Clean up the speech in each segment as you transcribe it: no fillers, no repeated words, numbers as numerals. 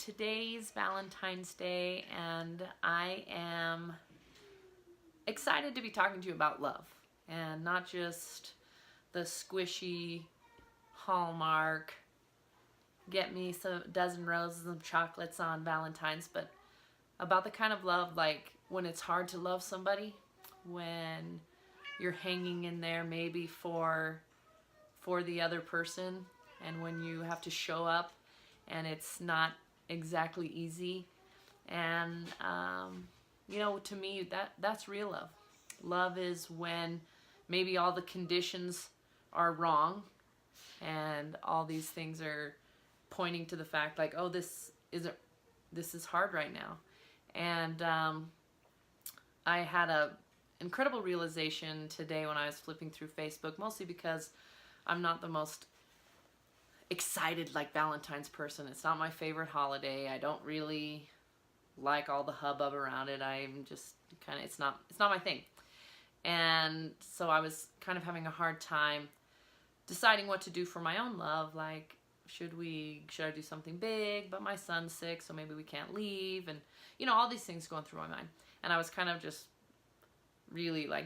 today's Valentine's Day, and I am excited to be talking to you about love, and not just the squishy Hallmark, get me some dozen roses and chocolates on Valentine's, but about the kind of love like when it's hard to love somebody, when you're hanging in there maybe for the other person, and when you have to show up and it's not exactly easy. And to me, that's real love. Love is when maybe all the conditions are wrong and all these things are pointing to the fact like, oh, this is hard right now. And I had a incredible realization today when I was flipping through Facebook, mostly because I'm not the most excited like Valentine's person. It's not my favorite holiday. I don't really like all the hubbub around it. I'm just kind of, it's not my thing. And so I was kind of having a hard time deciding what to do for my own love. Like, should I do something big, but my son's sick, so maybe we can't leave, and all these things going through my mind. And I was kind of just really like,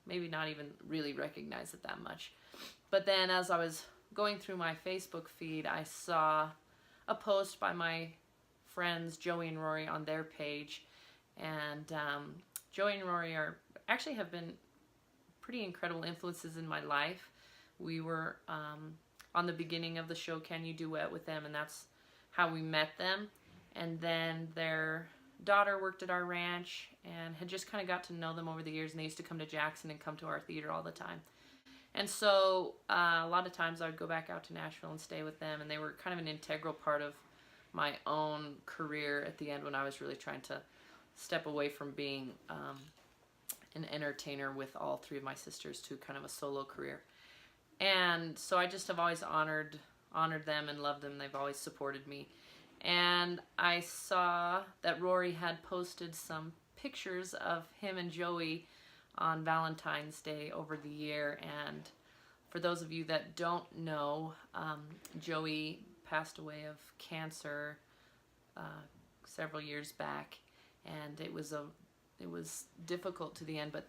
maybe not even really recognize it that much. But then as I was going through my Facebook feed, I saw a post by my friends Joey and Rory on their page, and Joey and Rory have been pretty incredible influences in my life. We were on the beginning of the show Can You Duet with them, and that's how we met them. And then their daughter worked at our ranch and had just kind of got to know them over the years, and they used to come to Jackson and come to our theater all the time. And so a lot of times I would go back out to Nashville and stay with them, and they were kind of an integral part of my own career at the end when I was really trying to step away from being an entertainer with all three of my sisters to kind of a solo career. And so I just have always honored them and loved them. They've always supported me. And I saw that Rory had posted some pictures of him and Joey on Valentine's Day over the year. And for those of you that don't know, Joey passed away of cancer several years back, and it was difficult to the end, but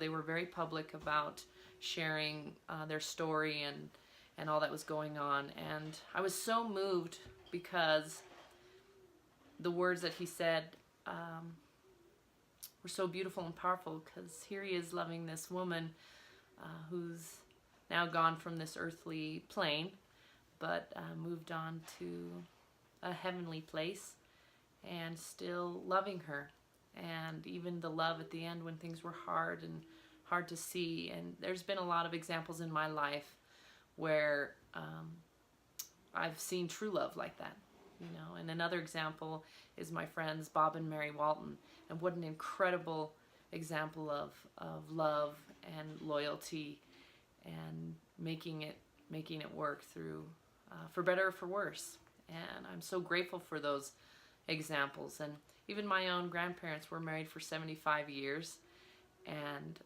they were very public about sharing their story and all that was going on. And I was so moved because the words that he said were so beautiful and powerful, because here he is loving this woman who's now gone from this earthly plane, but moved on to a heavenly place, and still loving her. And even the love at the end when things were hard and hard to see. And there's been a lot of examples in my life where I've seen true love like that, And another example is my friends Bob and Mary Walton, and what an incredible example of love and loyalty, and making it work through for better or for worse. And I'm so grateful for those examples. And even my own grandparents were married for 75 years, and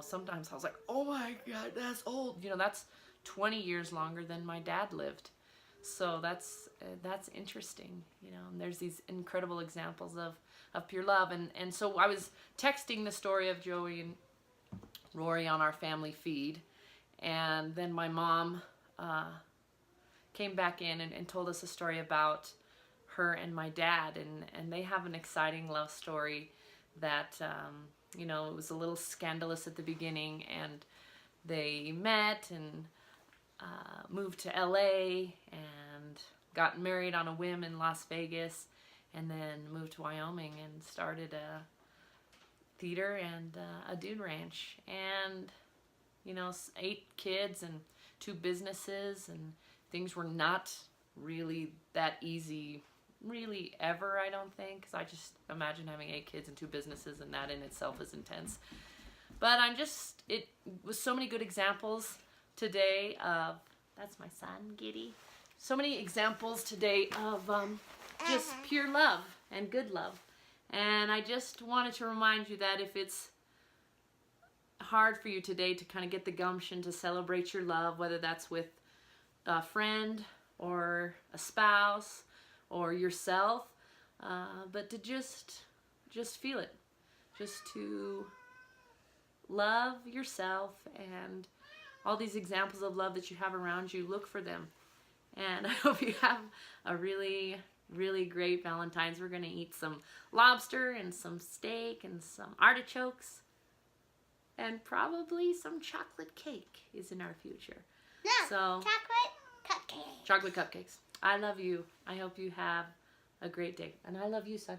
sometimes I was like, oh my God, that's old. That's 20 years longer than my dad lived. So that's interesting, and there's these incredible examples of pure love. And so I was texting the story of Joey and Rory on our family feed, and then my mom came back in and told us a story about her and my dad, and they have an exciting love story that it was a little scandalous at the beginning, and they met and moved to LA and got married on a whim in Las Vegas, and then moved to Wyoming and started a theater and a dude ranch, and 8 kids and 2 businesses, and things were not really that easy really ever, I don't think, because I just imagine having 8 kids and 2 businesses, and that in itself is intense. But it was so many good examples today of, that's my son, Giddy. So many examples today of just pure love and good love. And I just wanted to remind you that if it's hard for you today to kind of get the gumption to celebrate your love, whether that's with a friend or a spouse or yourself, but to just feel it, just to love yourself, and all these examples of love that you have around you, look for them. And I hope you have a really, really great Valentine's. We're going to eat some lobster and some steak and some artichokes, and probably some chocolate cake is in our future. Yeah, so chocolate cupcakes. Chocolate cupcakes. I love you. I hope you have a great day. And I love you, son.